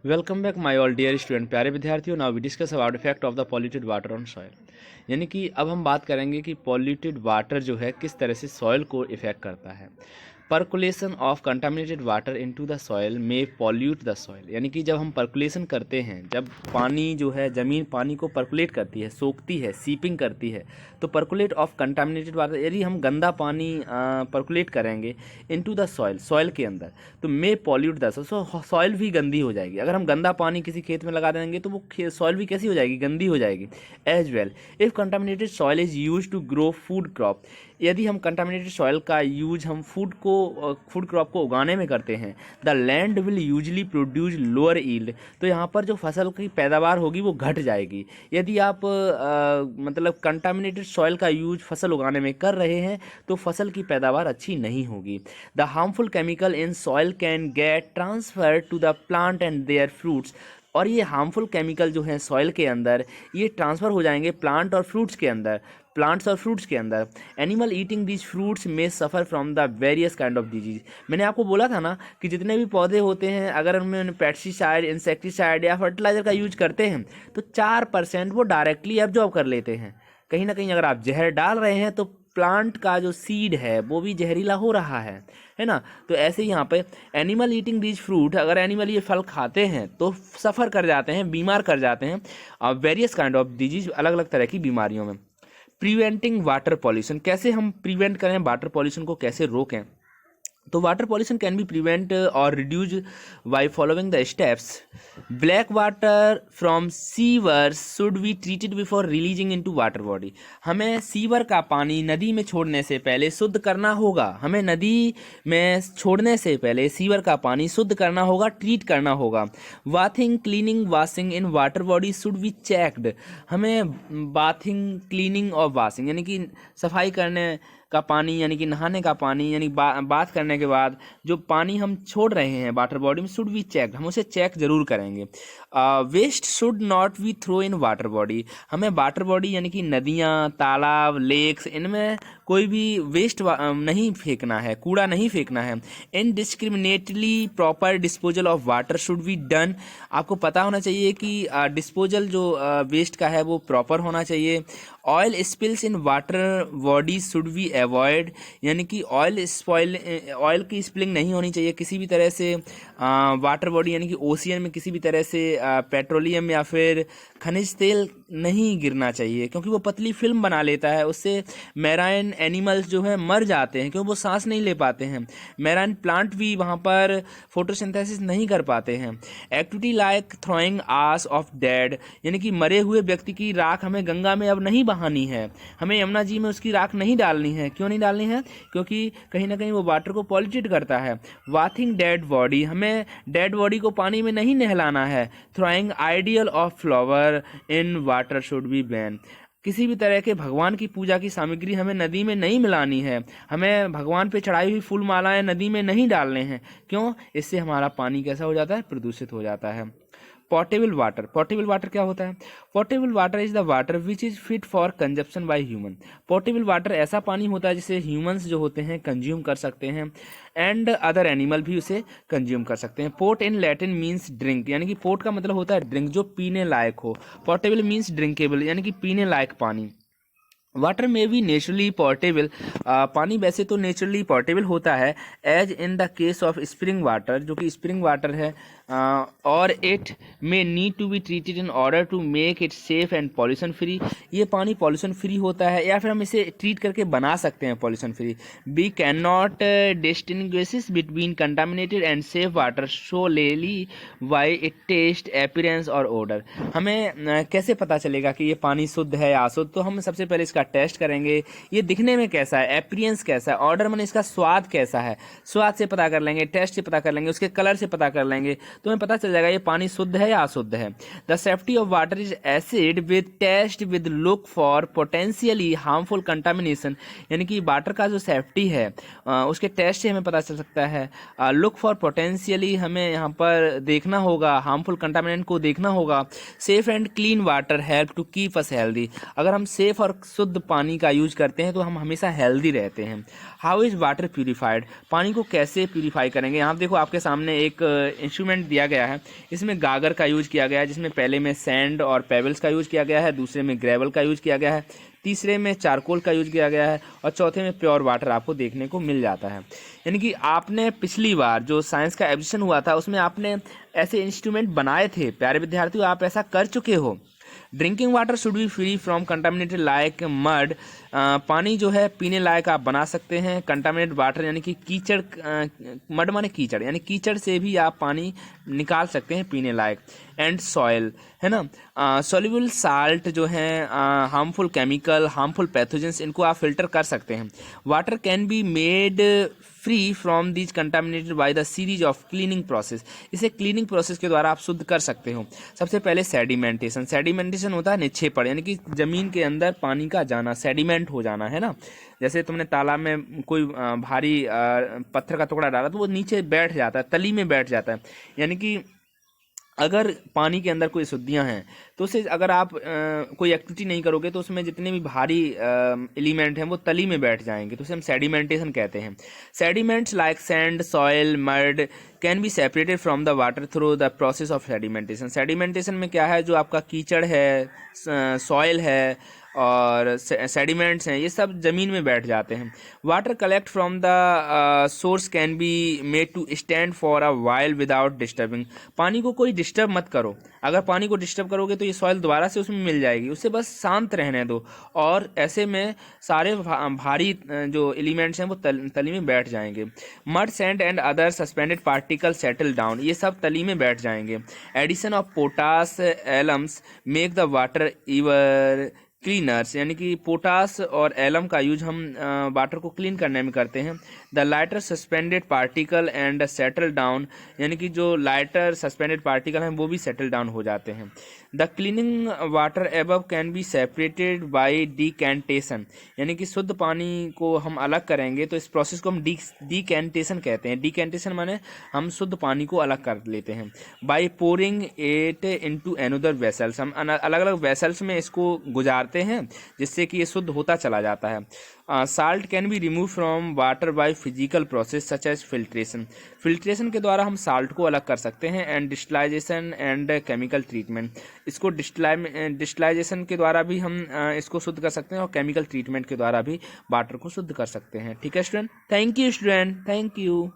Welcome back my all dear student. प्यारे विद्यार्थियों, now we discuss about effect of the polluted water on soil. यानी कि अब हम बात करेंगे कि पॉल्यूटेड वाटर जो है किस तरह से सॉइल को इफेक्ट करता है। Percolation of contaminated water into the soil में पॉल्यूट द सॉइल। यानी कि जब हम परकुलेशन करते हैं, जब पानी जो है ज़मीन पानी को परकुलेट करती है, सोखती है, सीपिंग करती है, तो परकुलेट ऑफ कंटामिनेटेड वाटर, यदि हम गंदा पानी परकुलेट करेंगे इनटू द सॉइल, सॉइल के अंदर, तो मे पॉल्यूट द सॉइल भी गंदी हो जाएगी। अगर हम गंदा पानी किसी खेत में लगा देंगे तो वो सॉइल भी कैसी हो जाएगी, गंदी हो जाएगी। As well if contaminated soil is use to grow food crop, यदि हम कंटामिनेटेड सॉइल का यूज हम फूड क्रॉप को उगाने में करते हैं, the land will usually produce lower yield, तो यहाँ पर जो फसल की पैदावार होगी वो घट जाएगी। यदि आप मतलब कंटामिनेटेड सॉइल का यूज फसल उगाने में कर रहे हैं तो फसल की पैदावार अच्छी नहीं होगी। The harmful chemical in soil can get transfer to the plant and their fruits, और ये हार्मफुल केमिकल जो हैं सॉइल के अंदर ये ट्रांसफ़र हो जाएंगे प्लांट्स और फ्रूट्स के अंदर। एनिमल ईटिंग दीज फ्रूट्स में suffer from the various kind of disease. मैंने आपको बोला था ना कि जितने भी पौधे होते हैं, अगर उनमें पेस्टिसाइड, इंसेक्टिसाइड या फर्टिलाइज़र का यूज करते हैं तो 4% वो डायरेक्टली एब्जॉर्ब कर लेते हैं। कहीं ना कहीं अगर आप जहर डाल रहे हैं तो प्लांट का जो सीड है वो भी जहरीला हो रहा है ना। तो ऐसे ही यहाँ पे एनिमल ईटिंग दीज फ्रूट, अगर एनिमल ये फल खाते हैं तो सफ़र कर जाते हैं, बीमार कर जाते हैं वेरियस काइंड ऑफ डिजीज, अलग अलग तरह की बीमारियों में। प्रिवेंटिंग वाटर पॉल्यूशन, कैसे हम प्रिवेंट करें, वाटर पॉल्यूशन को कैसे रोकें। तो water pollution can be prevent और reduce by following the steps. Black water from sewer should be treated before releasing into water body. हमें सीवर का पानी नदी में छोड़ने से पहले शुद्ध करना होगा। हमें नदी में छोड़ने से पहले सीवर का पानी शुद्ध करना होगा, ट्रीट करना होगा। Bathing, cleaning, washing in water body should be checked. हमें बाथिंग, क्लीनिंग और वॉशिंग यानी कि सफाई करने का पानी, यानी कि नहाने का पानी, यानी बात करने के बाद जो पानी हम छोड़ रहे हैं वाटर बॉडी में, शुड बी चेक, हम उसे चेक जरूर करेंगे। Waste should not be throw in water body. हमें वाटर बॉडी यानी कि नदियाँ, तालाब, लेक्स, इनमें कोई भी वेस्ट नहीं फेंकना है, कूड़ा नहीं फेंकना है। Indiscriminately proper disposal of water should be done. आपको पता होना चाहिए कि डिस्पोजल जो वेस्ट का है वो प्रॉपर होना चाहिए। Oil spills in water body should be avoid, यानी कि ऑयल की स्पिलिंग नहीं होनी चाहिए किसी भी तरह से वाटर बॉडी, यानी कि ओशियन में किसी भी तरह से पेट्रोलियम या फिर खनिज तेल नहीं गिरना चाहिए, क्योंकि वो पतली फिल्म बना लेता है। उससे मैराइन एनिमल्स जो है मर जाते हैं, क्योंकि वो सांस नहीं ले पाते हैं। मैराइन प्लांट भी वहाँ पर फोटोसिंथेसिस नहीं कर पाते हैं। Activity like throwing ash of dead, यानी कि मरे हुए व्यक्ति की राख हमें गंगा में अब नहीं बहानी है, हमें यमुना जी में उसकी राख नहीं डालनी है। क्यों नहीं डालनी है? क्योंकि कहीं ना कहीं वो वाटर को पॉल्यूटेड करता है। वाथिंग डेड बॉडी, हमें डेड बॉडी को पानी में नहीं नहलाना है। Throwing ideal of flower in water should be ban, किसी भी तरह के भगवान की पूजा की सामग्री हमें नदी में नहीं मिलानी है। हमें भगवान पे चढ़ाई हुई फूल मालाएं नदी में नहीं डालने हैं। क्यों? इससे हमारा पानी कैसा हो जाता है? प्रदूषित हो जाता है। पोर्टेबल वाटर, पोर्टेबल वाटर क्या होता है? Portable water is the water which is fit for consumption by human. Portable water ऐसा पानी होता है जिसे ह्यूमंस जो होते हैं कंज्यूम कर सकते हैं, एंड अदर एनिमल भी उसे कंज्यूम कर सकते हैं। Port in Latin means drink, यानी कि पोर्ट का मतलब होता है ड्रिंक, जो पीने लायक हो। पोर्टेबल मीन्स ड्रिंकेबल, यानी कि पीने लायक पानी। वाटर में भी नेचुरली पोर्टेबल, पानी वैसे तो नेचुरली पोर्टेबल होता है, as in the case of spring water, जो कि स्प्रिंग वाटर है, और it may need to be treated in order to make it safe and pollution free. ये पानी पॉल्यूशन फ्री होता है, या फिर हम इसे ट्रीट करके बना सकते हैं pollution free. We can not distinguish between contaminated and safe water solely by it taste, appearance और ओडर। हमें कैसे पता चलेगा कि ये पानी शुद्ध है या अशुद्ध? तो हम सबसे पहले इसका टेस्ट करेंगे, ये दिखने में कैसा है, अपीयरेंस कैसा है, ऑर्डर मैंने इसका स्वाद कैसा है, स्वाद से पता कर लेंगे, टेस्ट से पता कर लेंगे, उसके कलर से पता कर लेंगे, तो हमें पता चल जाएगा ये पानी शुद्ध है या अशुद्ध है। The safety of water is acid with test with look for potentially harmful contamination, यानी कि वाटर का जो सेफ्टी है उसके टेस्ट से हमें पता चल सकता है। लुक फॉर पोटेंशियली, हमें यहाँ पर देखना होगा, हार्मफुल कंटामिनेंट को देखना होगा। Safe and clean water help to keep us healthy, अगर हम सेफ और शुद्ध पानी का यूज करते हैं तो हम हमेशा हेल्दी रहते हैं। हाउ इज वाटर प्यूरिफाइड, पानी को कैसे प्यूरिफाई करेंगे। यहाँ देखो आपके सामने एक इंस्ट्रूमेंट दिया गया है, इसमें गागर का यूज किया गया है, जिसमें पहले में सैंड और पेबल्स का यूज किया गया है, दूसरे में ग्रेवल का यूज किया गया है, तीसरे में चारकोल का यूज किया गया है और चौथे में प्योर वाटर आपको देखने को मिल जाता है। यानी कि आपने पिछली बार जो साइंस का एग्जीबिशन हुआ था उसमें आपने ऐसे इंस्ट्रूमेंट बनाए थे। प्यारे विद्यार्थियों, आप ऐसा कर चुके हो। Drinking water should be free from contaminated like mud, पानी जो है पीने लायक आप बना सकते हैं। कंटामिनेटेड वाटर यानी कि कीचड़, मड माने कीचड़, यानी कीचड़ से भी आप पानी निकाल सकते हैं पीने लायक। एंड सॉयल है ना, सॉल्युबल साल्ट जो है, हार्मफुल केमिकल, हार्मफुल पैथोजेंस, इनको आप फिल्टर कर सकते हैं। Water can be made free from these contaminated by the series of cleaning process, इसे क्लीनिंग प्रोसेस के द्वारा आप शुद्ध कर सकते हो। सबसे पहले सेडिमेंटेशन, सेडिमेंटेशन होता है निक्षेपण, यानी कि जमीन के अंदर पानी का जाना, सेडिमेंट हो जाना है ना। जैसे तुमने तालाब में कोई भारी पत्थर का टुकड़ा डाला तो वो नीचे बैठ जाता है, तली में बैठ जाता है। यानी कि अगर पानी के अंदर कोई अशुद्धियाँ हैं तो उसे अगर आप कोई एक्टिविटी नहीं करोगे तो उसमें जितने भी भारी एलिमेंट हैं वो तली में बैठ जाएंगे, तो उसे हम सेडिमेंटेशन कहते हैं। Sediments like sand, soil, mud can be separated from the water through the process of sedimentation. Sedimentation में क्या है, जो आपका कीचड़ है, सॉयल है और सेडिमेंट्स हैं, ये सब ज़मीन में बैठ जाते हैं। Water collect from the source can be made to stand for a while without disturbing, पानी को कोई डिस्टर्ब मत करो। अगर पानी को डिस्टर्ब करोगे तो ये सॉइल दोबारा से उसमें मिल जाएगी, उसे बस शांत रहने दो और ऐसे में सारे भारी जो एलिमेंट्स हैं वो तली में बैठ जाएंगे। Mud, sand and other suspended particle settle down, ये सब तली में बैठ जाएंगे। Addition of potash alums make the water ever cleaners, यानी कि पोटास और एलम का यूज हम वाटर को क्लीन करने में करते हैं। The lighter suspended particle and settle down, यानी कि जो लाइटर सस्पेंडेड पार्टिकल हैं वो भी सेटल डाउन हो जाते हैं। The cleaning water above can be separated by decantation, यानी कि शुद्ध पानी को हम अलग करेंगे तो इस प्रोसेस को हम डीकैंटेशन कहते हैं। डीकैंटेशन माने हम शुद्ध पानी को अलग कर लेते हैं। By pouring it into another vessels, हम अलग अलग वेसल्स में इसको गुजारते हैं जिससे कि ये शुद्ध होता चला जाता है। Salt can be remove from water by physical process such as filtration, filtration के द्वारा हम साल्ट को अलग कर सकते हैं। And distillization and chemical treatment, इसको डिस्टिलाइजेशन के द्वारा भी हम इसको शुद्ध कर सकते हैं और केमिकल ट्रीटमेंट के द्वारा भी वाटर को शुद्ध कर सकते हैं। ठीक है student, thank you student, thank you.